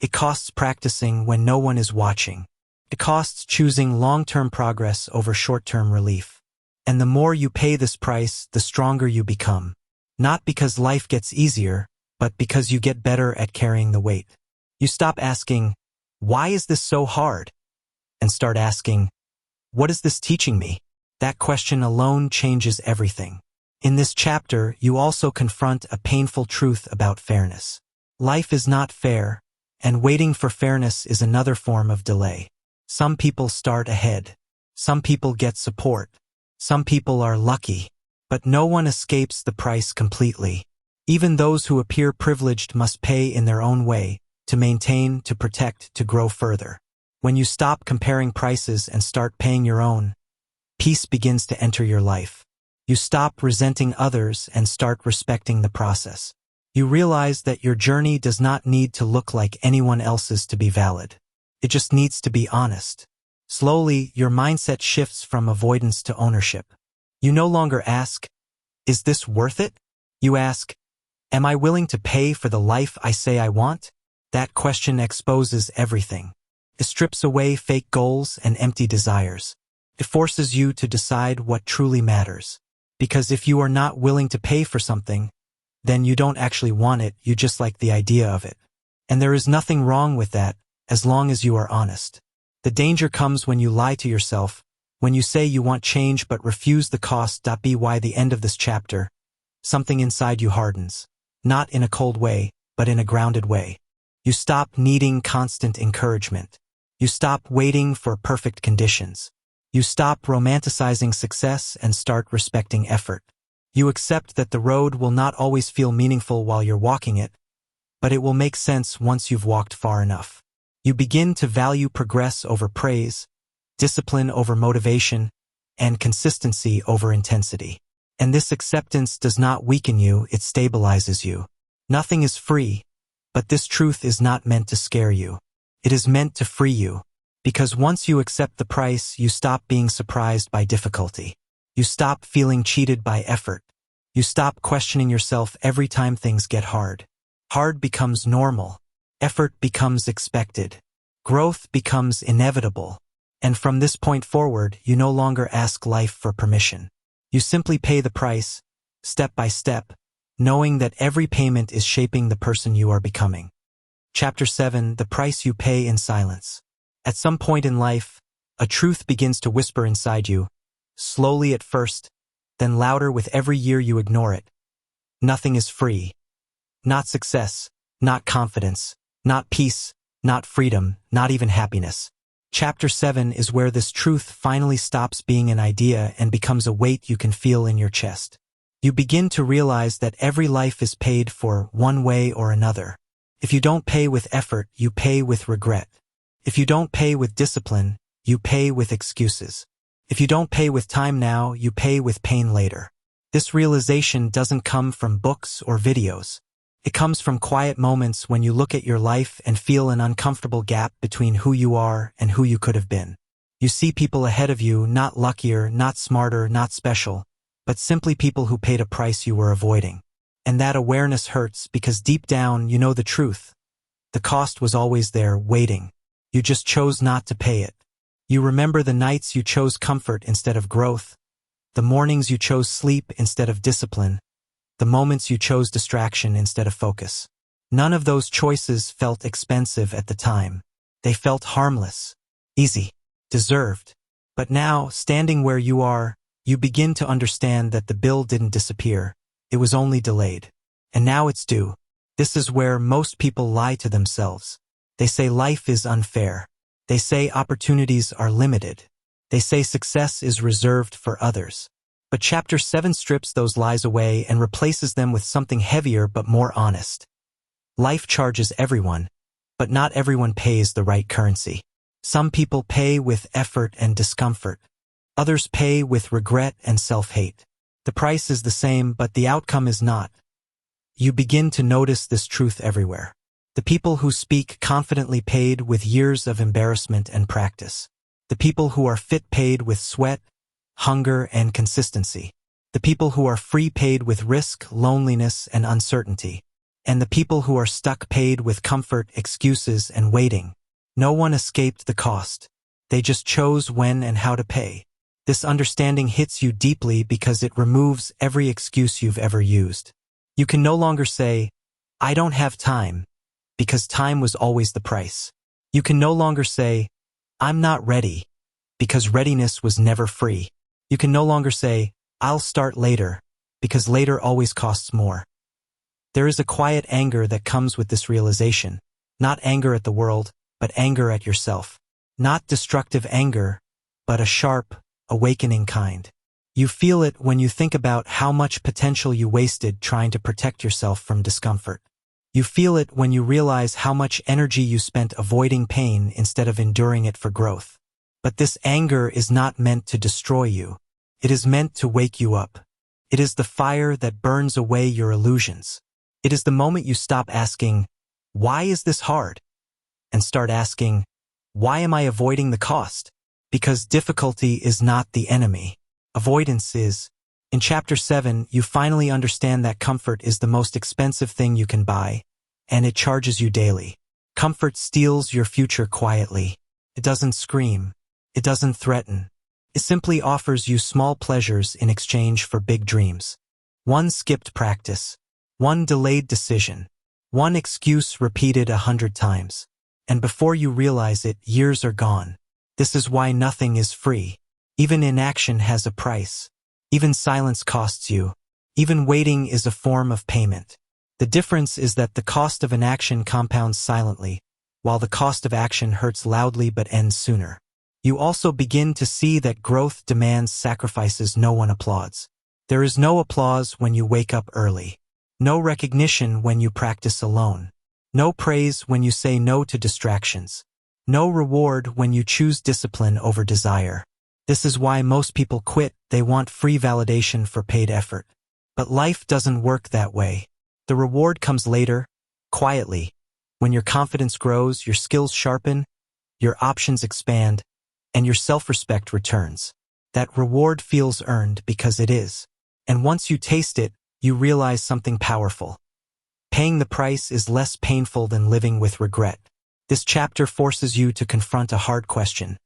It costs practicing when no one is watching. It costs choosing long-term progress over short-term relief. And the more you pay this price, the stronger you become. Not because life gets easier, but because you get better at carrying the weight. You stop asking, why is this so hard? And start asking, what is this teaching me? That question alone changes everything. In this chapter, you also confront a painful truth about fairness. Life is not fair, and waiting for fairness is another form of delay. Some people start ahead. Some people get support. Some people are lucky. But no one escapes the price completely. Even those who appear privileged must pay in their own way, to maintain, to protect, to grow further. When you stop comparing prices and start paying your own, peace begins to enter your life. You stop resenting others and start respecting the process. You realize that your journey does not need to look like anyone else's to be valid. It just needs to be honest. Slowly, your mindset shifts from avoidance to ownership. You no longer ask, is this worth it? You ask, am I willing to pay for the life I say I want? That question exposes everything. It strips away fake goals and empty desires. It forces you to decide what truly matters. Because if you are not willing to pay for something, then you don't actually want it, you just like the idea of it. And there is nothing wrong with that, as long as you are honest. The danger comes when you lie to yourself, when you say you want change but refuse the cost. By the end of this chapter, something inside you hardens. Not in a cold way, but in a grounded way. You stop needing constant encouragement. You stop waiting for perfect conditions. You stop romanticizing success and start respecting effort. You accept that the road will not always feel meaningful while you're walking it, but it will make sense once you've walked far enough. You begin to value progress over praise, discipline over motivation, and consistency over intensity. And this acceptance does not weaken you, it stabilizes you. Nothing is free, but this truth is not meant to scare you. It is meant to free you. Because once you accept the price, you stop being surprised by difficulty. You stop feeling cheated by effort. You stop questioning yourself every time things get hard. Hard becomes normal. Effort becomes expected. Growth becomes inevitable. And from this point forward, you no longer ask life for permission. You simply pay the price, step by step, knowing that every payment is shaping the person you are becoming. Chapter 7: The Price You Pay in Silence. At some point in life, a truth begins to whisper inside you, slowly at first, then louder with every year you ignore it. Nothing is free. Not success, not confidence, not peace, not freedom, not even happiness. Chapter 7 is where this truth finally stops being an idea and becomes a weight you can feel in your chest. You begin to realize that every life is paid for one way or another. If you don't pay with effort, you pay with regret. If you don't pay with discipline, you pay with excuses. If you don't pay with time now, you pay with pain later. This realization doesn't come from books or videos. It comes from quiet moments when you look at your life and feel an uncomfortable gap between who you are and who you could have been. You see people ahead of you, not luckier, not smarter, not special, but simply people who paid a price you were avoiding. And that awareness hurts because deep down you know the truth. The cost was always there, waiting. You just chose not to pay it. You remember the nights you chose comfort instead of growth, the mornings you chose sleep instead of discipline, the moments you chose distraction instead of focus. None of those choices felt expensive at the time. They felt harmless, easy, deserved. But now, standing where you are, you begin to understand that the bill didn't disappear. It was only delayed. And now it's due. This is where most people lie to themselves. They say life is unfair. They say opportunities are limited. They say success is reserved for others. But Chapter 7 strips those lies away and replaces them with something heavier but more honest. Life charges everyone, but not everyone pays the right currency. Some people pay with effort and discomfort. Others pay with regret and self-hate. The price is the same, but the outcome is not. You begin to notice this truth everywhere. The people who speak confidently paid with years of embarrassment and practice. The people who are fit paid with sweat, hunger, and consistency. The people who are free paid with risk, loneliness, and uncertainty. And the people who are stuck paid with comfort, excuses, and waiting. No one escaped the cost. They just chose when and how to pay. This understanding hits you deeply because it removes every excuse you've ever used. You can no longer say, "I don't have time," because time was always the price. You can no longer say, "I'm not ready," because readiness was never free. You can no longer say, "I'll start later," because later always costs more. There is a quiet anger that comes with this realization. Not anger at the world, but anger at yourself. Not destructive anger, but a sharp, awakening kind. You feel it when you think about how much potential you wasted trying to protect yourself from discomfort. You feel it when you realize how much energy you spent avoiding pain instead of enduring it for growth. But this anger is not meant to destroy you. It is meant to wake you up. It is the fire that burns away your illusions. It is the moment you stop asking, "Why is this hard?" and start asking, "Why am I avoiding the cost?" Because difficulty is not the enemy. Avoidance is. In Chapter 7, you finally understand that comfort is the most expensive thing you can buy, and it charges you daily. Comfort steals your future quietly. It doesn't scream. It doesn't threaten. It simply offers you small pleasures in exchange for big dreams. One skipped practice. One delayed decision. One excuse repeated 100 times. And before you realize it, years are gone. This is why nothing is free. Even inaction has a price. Even silence costs you. Even waiting is a form of payment. The difference is that the cost of inaction compounds silently, while the cost of action hurts loudly but ends sooner. You also begin to see that growth demands sacrifices no one applauds. There is no applause when you wake up early. No recognition when you practice alone. No praise when you say no to distractions. No reward when you choose discipline over desire. This is why most people quit. They want free validation for paid effort. But life doesn't work that way. The reward comes later, quietly. When your confidence grows, your skills sharpen, your options expand, and your self-respect returns. That reward feels earned because it is. And once you taste it, you realize something powerful. Paying the price is less painful than living with regret. This chapter forces you to confront a hard question.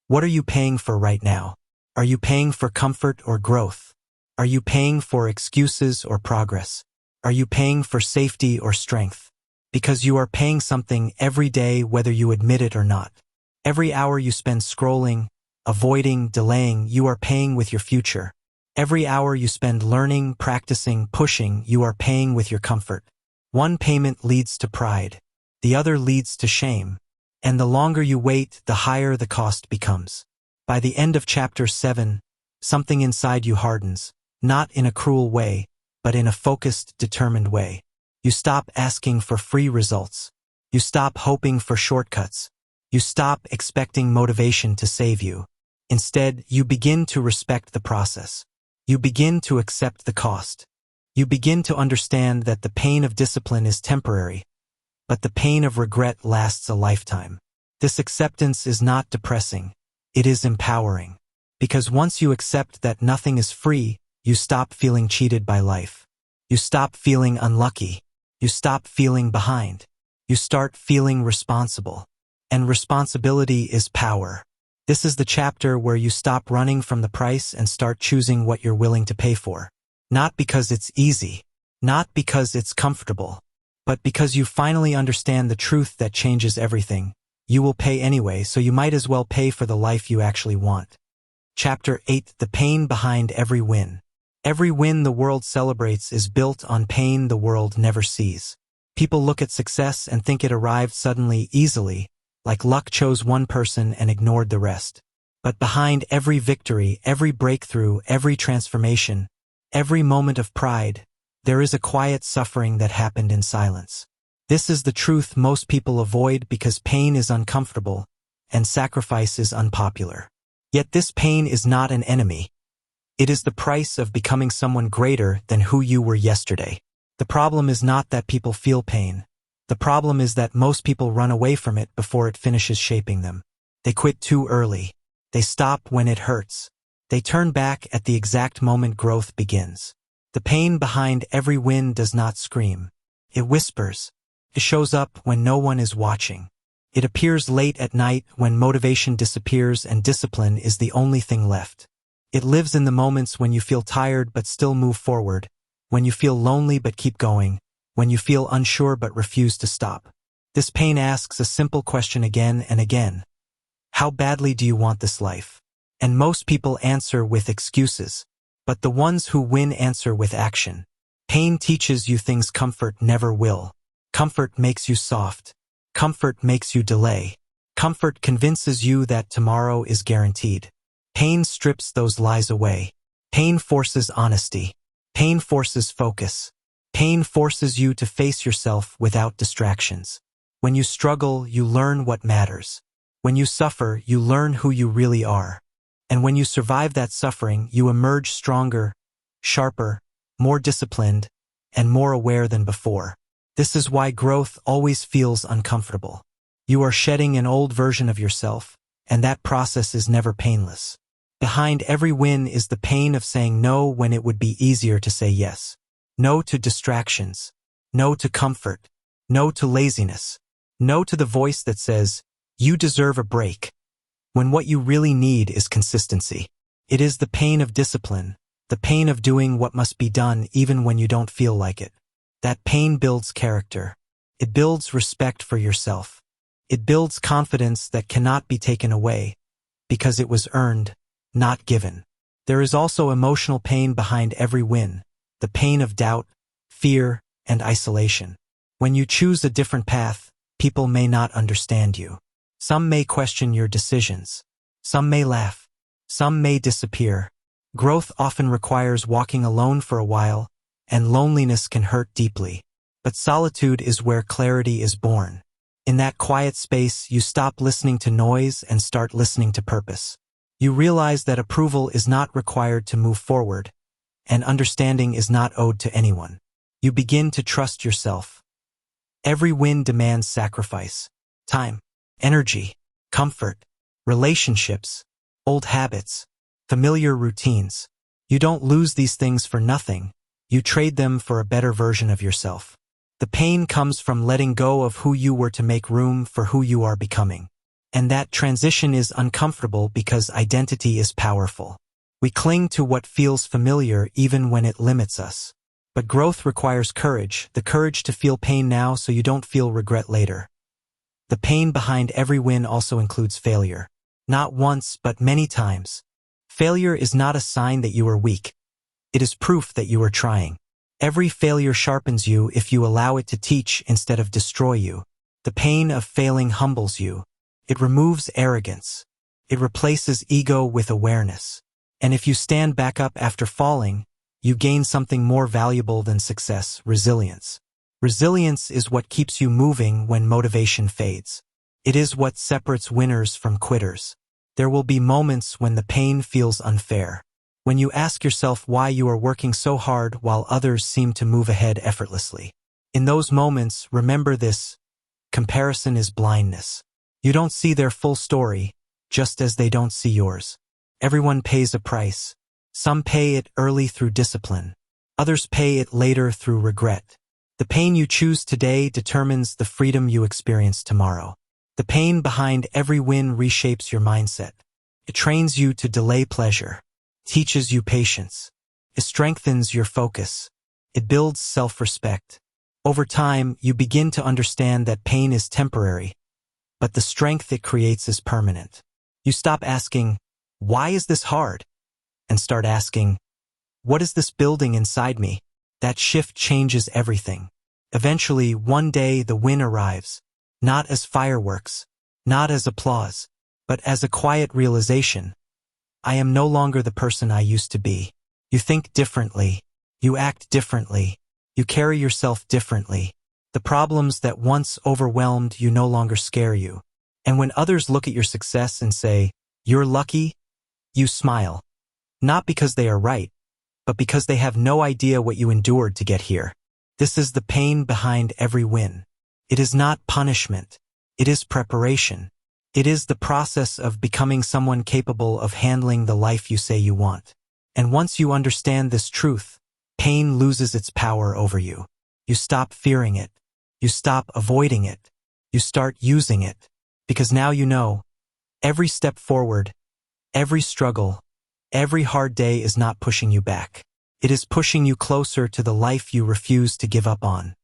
What are you paying for right now? Are you paying for comfort or growth? Are you paying for excuses or progress? Are you paying for safety or strength? Because you are paying something every day whether you admit it or not. Every hour you spend scrolling, avoiding, delaying, you are paying with your future. Every hour you spend learning, practicing, pushing, you are paying with your comfort. One payment leads to pride. The other leads to shame. And the longer you wait, the higher the cost becomes. By the end of chapter 7, something inside you hardens, not in a cruel way, but in a focused, determined way. You stop asking for free results. You stop hoping for shortcuts. You stop expecting motivation to save you. Instead, you begin to respect the process. You begin to accept the cost. You begin to understand that the pain of discipline is temporary, but the pain of regret lasts a lifetime. This acceptance is not depressing. It is empowering. Because once you accept that nothing is free, you stop feeling cheated by life. You stop feeling unlucky. You stop feeling behind. You start feeling responsible. And responsibility is power. This is the chapter where you stop running from the price and start choosing what you're willing to pay for. Not because it's easy, not because it's comfortable, but because you finally understand the truth that changes everything. You will pay anyway, so you might as well pay for the life you actually want. Chapter 8: The Pain Behind Every Win. Every win the world celebrates is built on pain the world never sees. People look at success and think it arrived suddenly, easily, like luck chose one person and ignored the rest. But behind every victory, every breakthrough, every transformation, every moment of pride, there is a quiet suffering that happened in silence. This is the truth most people avoid because pain is uncomfortable and sacrifice is unpopular. Yet this pain is not an enemy. It is the price of becoming someone greater than who you were yesterday. The problem is not that people feel pain. The problem is that most people run away from it before it finishes shaping them. They quit too early. They stop when it hurts. They turn back at the exact moment growth begins. The pain behind every win does not scream. It whispers. It shows up when no one is watching. It appears late at night when motivation disappears and discipline is the only thing left. It lives in the moments when you feel tired but still move forward, when you feel lonely but keep going, when you feel unsure but refuse to stop. This pain asks a simple question again and again. How badly do you want this life? And most people answer with excuses. But the ones who win answer with action. Pain teaches you things comfort never will. Comfort makes you soft. Comfort makes you delay. Comfort convinces you that tomorrow is guaranteed. Pain strips those lies away. Pain forces honesty. Pain forces focus. Pain forces you to face yourself without distractions. When you struggle, you learn what matters. When you suffer, you learn who you really are. And when you survive that suffering, you emerge stronger, sharper, more disciplined, and more aware than before. This is why growth always feels uncomfortable. You are shedding an old version of yourself, and that process is never painless. Behind every win is the pain of saying no when it would be easier to say yes. No to distractions. No to comfort. No to laziness. No to the voice that says, "You deserve a break," when what you really need is consistency. It is the pain of discipline, the pain of doing what must be done even when you don't feel like it. That pain builds character. It builds respect for yourself. It builds confidence that cannot be taken away, because it was earned, not given. There is also emotional pain behind every win, the pain of doubt, fear, and isolation. When you choose a different path, people may not understand you. Some may question your decisions. Some may laugh. Some may disappear. Growth often requires walking alone for a while, and loneliness can hurt deeply. But solitude is where clarity is born. In that quiet space, you stop listening to noise and start listening to purpose. You realize that approval is not required to move forward, and understanding is not owed to anyone. You begin to trust yourself. Every win demands sacrifice. Time, energy, comfort, relationships, old habits, familiar routines. You don't lose these things for nothing. You trade them for a better version of yourself. The pain comes from letting go of who you were to make room for who you are becoming. And that transition is uncomfortable because identity is powerful. We cling to what feels familiar even when it limits us. But growth requires courage, the courage to feel pain now so you don't feel regret later. The pain behind every win also includes failure. Not once, but many times. Failure is not a sign that you are weak. It is proof that you are trying. Every failure sharpens you if you allow it to teach instead of destroy you. The pain of failing humbles you. It removes arrogance. It replaces ego with awareness. And if you stand back up after falling, you gain something more valuable than success: resilience. Resilience is what keeps you moving when motivation fades. It is what separates winners from quitters. There will be moments when the pain feels unfair. When you ask yourself why you are working so hard while others seem to move ahead effortlessly. In those moments, remember this: comparison is blindness. You don't see their full story, just as they don't see yours. Everyone pays a price. Some pay it early through discipline. Others pay it later through regret. The pain you choose today determines the freedom you experience tomorrow. The pain behind every win reshapes your mindset. It trains you to delay pleasure. Teaches you patience. It strengthens your focus. It builds self-respect. Over time, you begin to understand that pain is temporary, but the strength it creates is permanent. You stop asking, "Why is this hard?" and start asking, "What is this building inside me?" That shift changes everything. Eventually, one day the win arrives, not as fireworks, not as applause, but as a quiet realization. I am no longer the person I used to be. You think differently. You act differently. You carry yourself differently. The problems that once overwhelmed you no longer scare you. And when others look at your success and say, "You're lucky," you smile. Not because they are right, but because they have no idea what you endured to get here. This is the pain behind every win. It is not punishment. It is preparation. It is the process of becoming someone capable of handling the life you say you want. And once you understand this truth, pain loses its power over you. You stop fearing it. You stop avoiding it. You start using it. Because now you know, every step forward, every struggle, every hard day is not pushing you back. It is pushing you closer to the life you refuse to give up on.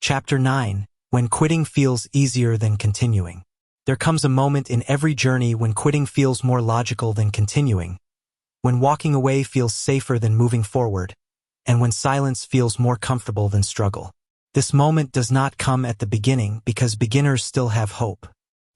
Chapter 9: When Quitting Feels Easier Than Continuing. There comes a moment in every journey when quitting feels more logical than continuing, when walking away feels safer than moving forward, and when silence feels more comfortable than struggle. This moment does not come at the beginning because beginners still have hope.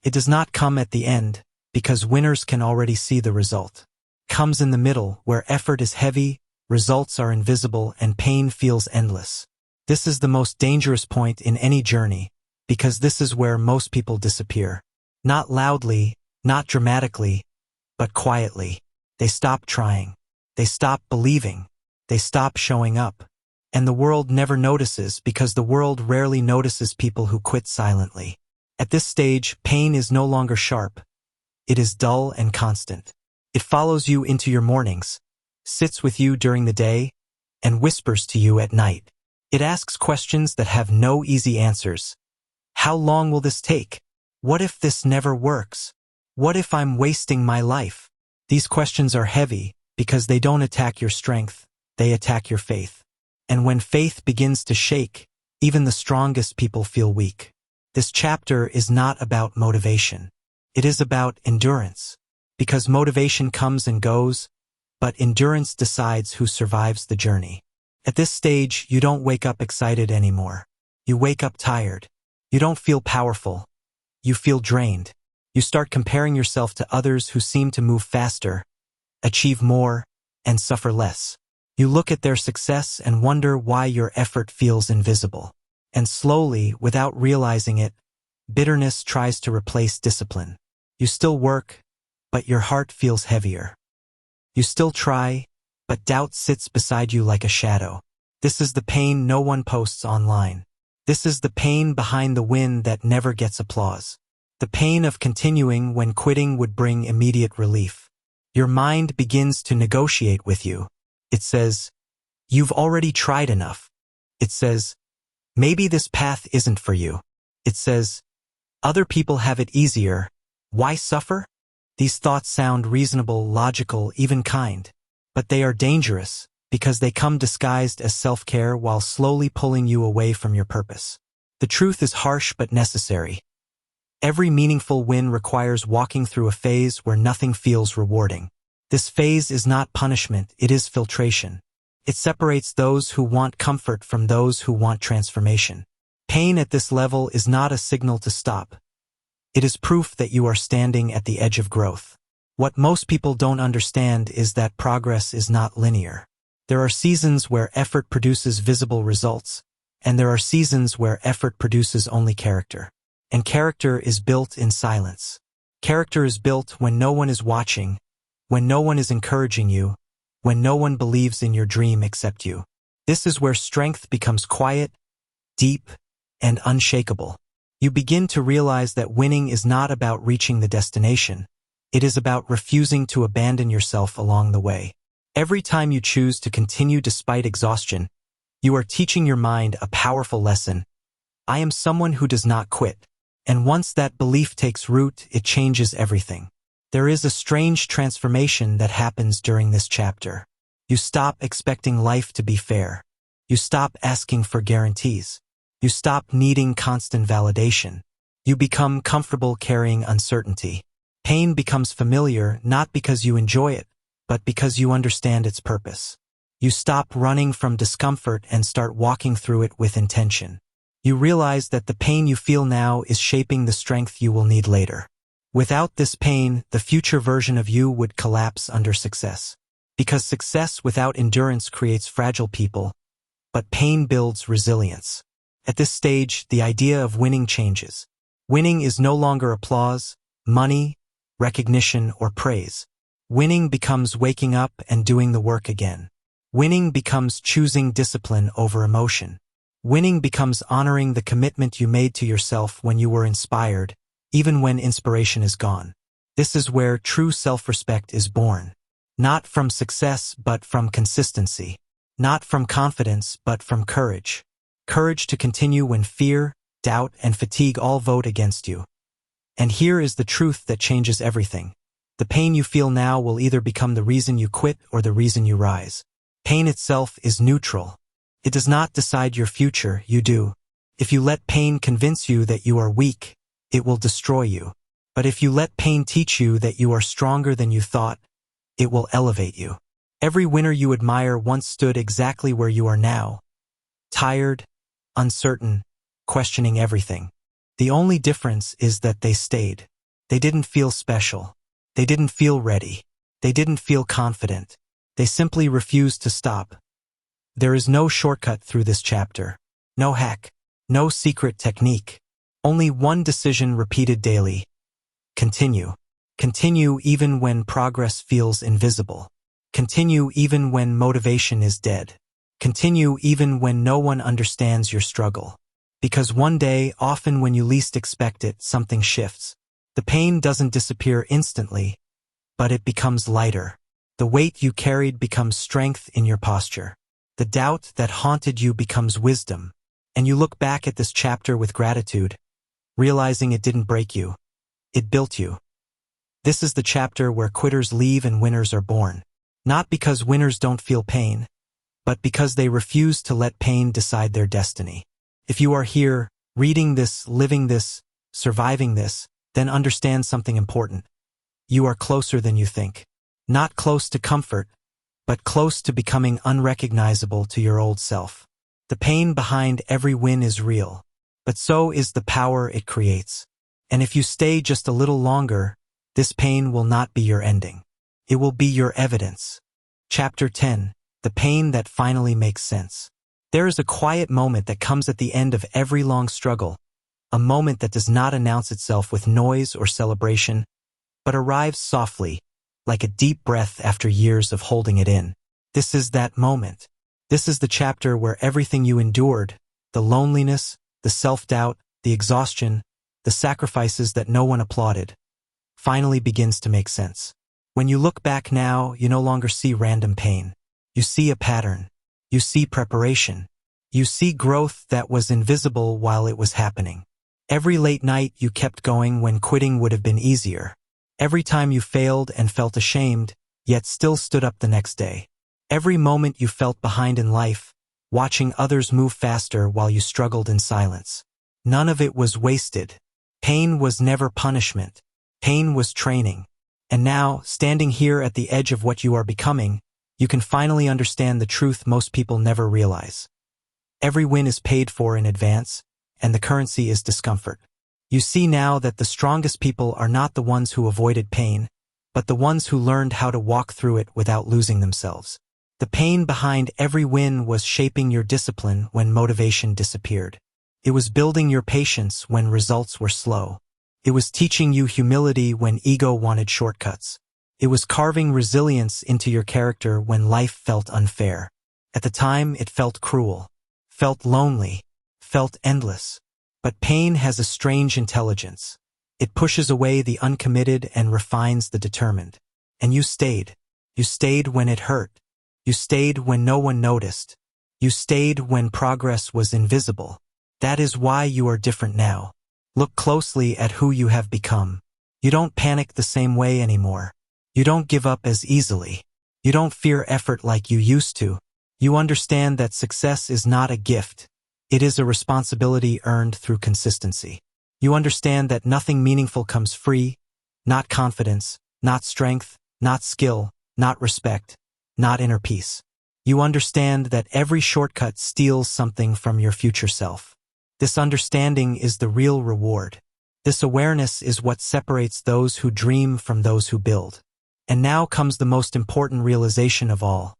It does not come at the end because winners can already see the result. It comes in the middle, where effort is heavy, results are invisible, and pain feels endless. This is the most dangerous point in any journey, because this is where most people disappear. Not loudly, not dramatically, but quietly. They stop trying. They stop believing. They stop showing up. And the world never notices because the world rarely notices people who quit silently. At this stage, pain is no longer sharp. It is dull and constant. It follows you into your mornings, sits with you during the day, and whispers to you at night. It asks questions that have no easy answers. How long will this take? What if this never works? What if I'm wasting my life? These questions are heavy because they don't attack your strength, they attack your faith. And when faith begins to shake, even the strongest people feel weak. This chapter is not about motivation. It is about endurance. Because motivation comes and goes, but endurance decides who survives the journey. At this stage, you don't wake up excited anymore. You wake up tired. You don't feel powerful. You feel drained. You start comparing yourself to others who seem to move faster, achieve more, and suffer less. You look at their success and wonder why your effort feels invisible. And slowly, without realizing it, bitterness tries to replace discipline. You still work, but your heart feels heavier. You still try, but doubt sits beside you like a shadow. This is the pain no one posts online. This is the pain behind the win that never gets applause. The pain of continuing when quitting would bring immediate relief. Your mind begins to negotiate with you. It says, "You've already tried enough." It says, "Maybe this path isn't for you." It says, "Other people have it easier. Why suffer?" These thoughts sound reasonable, logical, even kind. But they are dangerous because they come disguised as self-care while slowly pulling you away from your purpose. The truth is harsh but necessary. Every meaningful win requires walking through a phase where nothing feels rewarding. This phase is not punishment, it is filtration. It separates those who want comfort from those who want transformation. Pain at this level is not a signal to stop. It is proof that you are standing at the edge of growth. What most people don't understand is that progress is not linear. There are seasons where effort produces visible results, and there are seasons where effort produces only character. And character is built in silence. Character is built when no one is watching, when no one is encouraging you, when no one believes in your dream except you. This is where strength becomes quiet, deep, and unshakable. You begin to realize that winning is not about reaching the destination. It is about refusing to abandon yourself along the way. Every time you choose to continue despite exhaustion, you are teaching your mind a powerful lesson. I am someone who does not quit. And once that belief takes root, it changes everything. There is a strange transformation that happens during this chapter. You stop expecting life to be fair. You stop asking for guarantees. You stop needing constant validation. You become comfortable carrying uncertainty. Pain becomes familiar not because you enjoy it, but because you understand its purpose. You stop running from discomfort and start walking through it with intention. You realize that the pain you feel now is shaping the strength you will need later. Without this pain, the future version of you would collapse under success. Because success without endurance creates fragile people, but pain builds resilience. At this stage, the idea of winning changes. Winning is no longer applause, money, recognition, or praise. Winning becomes waking up and doing the work again. Winning becomes choosing discipline over emotion. Winning becomes honoring the commitment you made to yourself when you were inspired, even when inspiration is gone. This is where true self-respect is born. Not from success, but from consistency. Not from confidence, but from courage. Courage to continue when fear, doubt, and fatigue all vote against you. And here is the truth that changes everything. The pain you feel now will either become the reason you quit or the reason you rise. Pain itself is neutral. It does not decide your future, you do. If you let pain convince you that you are weak, it will destroy you. But if you let pain teach you that you are stronger than you thought, it will elevate you. Every winner you admire once stood exactly where you are now. Tired, uncertain, questioning everything. The only difference is that they stayed. They didn't feel special. They didn't feel ready. They didn't feel confident. They simply refused to stop. There is no shortcut through this chapter. No hack. No secret technique. Only one decision repeated daily. Continue. Continue even when progress feels invisible. Continue even when motivation is dead. Continue even when no one understands your struggle. Because one day, often when you least expect it, something shifts. The pain doesn't disappear instantly, but it becomes lighter. The weight you carried becomes strength in your posture. The doubt that haunted you becomes wisdom. And you look back at this chapter with gratitude, realizing it didn't break you. It built you. This is the chapter where quitters leave and winners are born. Not because winners don't feel pain, but because they refuse to let pain decide their destiny. If you are here, reading this, living this, surviving this, then understand something important. You are closer than you think. Not close to comfort, but close to becoming unrecognizable to your old self. The pain behind every win is real, but so is the power it creates. And if you stay just a little longer, this pain will not be your ending. It will be your evidence. Chapter 10. The pain that finally makes sense. There is a quiet moment that comes at the end of every long struggle, a moment that does not announce itself with noise or celebration, but arrives softly, like a deep breath after years of holding it in. This is that moment. This is the chapter where everything you endured, the loneliness, the self-doubt, the exhaustion, the sacrifices that no one applauded, finally begins to make sense. When you look back now, you no longer see random pain. You see a pattern. You see preparation. You see growth that was invisible while it was happening. Every late night you kept going when quitting would have been easier. Every time you failed and felt ashamed, yet still stood up the next day. Every moment you felt behind in life, watching others move faster while you struggled in silence. None of it was wasted. Pain was never punishment. Pain was training. And now, standing here at the edge of what you are becoming, you can finally understand the truth most people never realize. Every win is paid for in advance, and the currency is discomfort. You see now that the strongest people are not the ones who avoided pain, but the ones who learned how to walk through it without losing themselves. The pain behind every win was shaping your discipline when motivation disappeared. It was building your patience when results were slow. It was teaching you humility when ego wanted shortcuts. It was carving resilience into your character when life felt unfair. At the time, it felt cruel, felt lonely, felt endless. But pain has a strange intelligence. It pushes away the uncommitted and refines the determined. And you stayed. You stayed when it hurt. You stayed when no one noticed. You stayed when progress was invisible. That is why you are different now. Look closely at who you have become. You don't panic the same way anymore. You don't give up as easily. You don't fear effort like you used to. You understand that success is not a gift. It is a responsibility earned through consistency. You understand that nothing meaningful comes free, not confidence, not strength, not skill, not respect, not inner peace. You understand that every shortcut steals something from your future self. This understanding is the real reward. This awareness is what separates those who dream from those who build. And now comes the most important realization of all.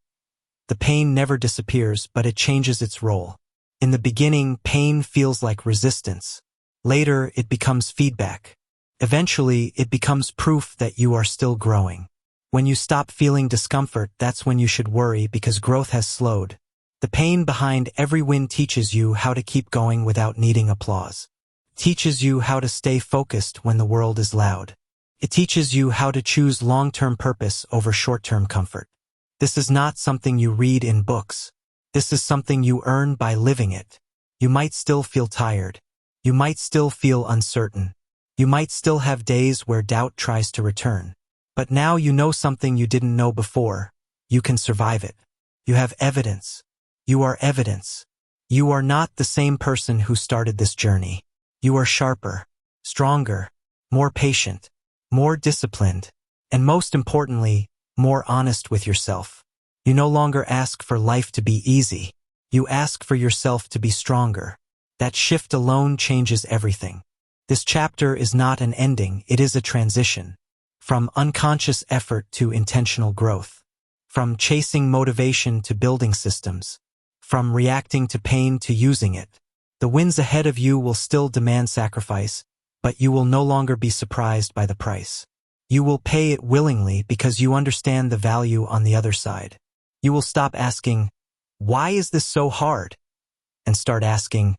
The pain never disappears, but it changes its role. In the beginning, pain feels like resistance. Later, it becomes feedback. Eventually, it becomes proof that you are still growing. When you stop feeling discomfort, that's when you should worry because growth has slowed. The pain behind every win teaches you how to keep going without needing applause. It teaches you how to stay focused when the world is loud. It teaches you how to choose long-term purpose over short-term comfort. This is not something you read in books. This is something you earn by living it. You might still feel tired. You might still feel uncertain. You might still have days where doubt tries to return. But now you know something you didn't know before. You can survive it. You have evidence. You are evidence. You are not the same person who started this journey. You are sharper, stronger, more patient, more disciplined, and most importantly, more honest with yourself. You no longer ask for life to be easy. You ask for yourself to be stronger. That shift alone changes everything. This chapter is not an ending, it is a transition. From unconscious effort to intentional growth. From chasing motivation to building systems. From reacting to pain to using it. The wins ahead of you will still demand sacrifice, but you will no longer be surprised by the price. You will pay it willingly because you understand the value on the other side. You will stop asking, "Why is this so hard?" and start asking,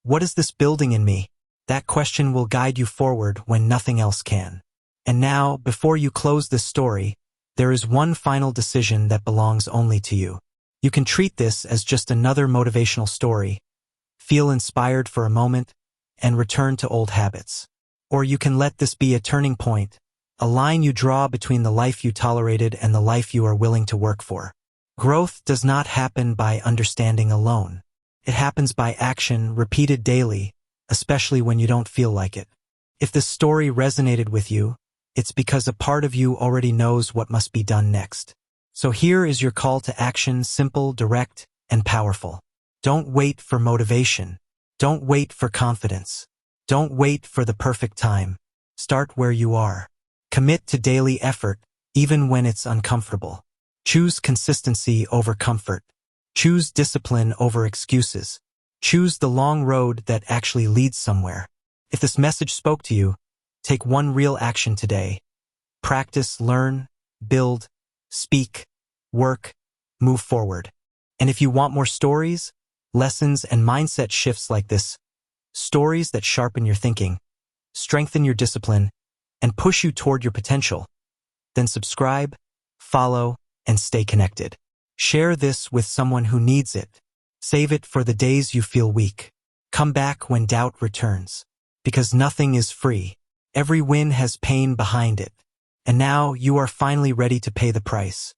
"What is this building in me?" That question will guide you forward when nothing else can. And now, before you close this story, there is one final decision that belongs only to you. You can treat this as just another motivational story. Feel inspired for a moment. and return to old habits. Or you can let this be a turning point, a line you draw between the life you tolerated and the life you are willing to work for. Growth does not happen by understanding alone. It happens by action repeated daily, especially when you don't feel like it. If this story resonated with you, it's because a part of you already knows what must be done next. So here is your call to action, simple, direct, and powerful. Don't wait for motivation. Don't wait for confidence. Don't wait for the perfect time. Start where you are. Commit to daily effort, even when it's uncomfortable. Choose consistency over comfort. Choose discipline over excuses. Choose the long road that actually leads somewhere. If this message spoke to you, take one real action today. Practice, learn, build, speak, work, move forward. And if you want more stories, lessons, and mindset shifts like this, stories that sharpen your thinking, strengthen your discipline, and push you toward your potential, then subscribe, follow, and stay connected. Share this with someone who needs it. Save it for the days you feel weak. Come back when doubt returns. Because nothing is free. Every win has pain behind it. And now you are finally ready to pay the price.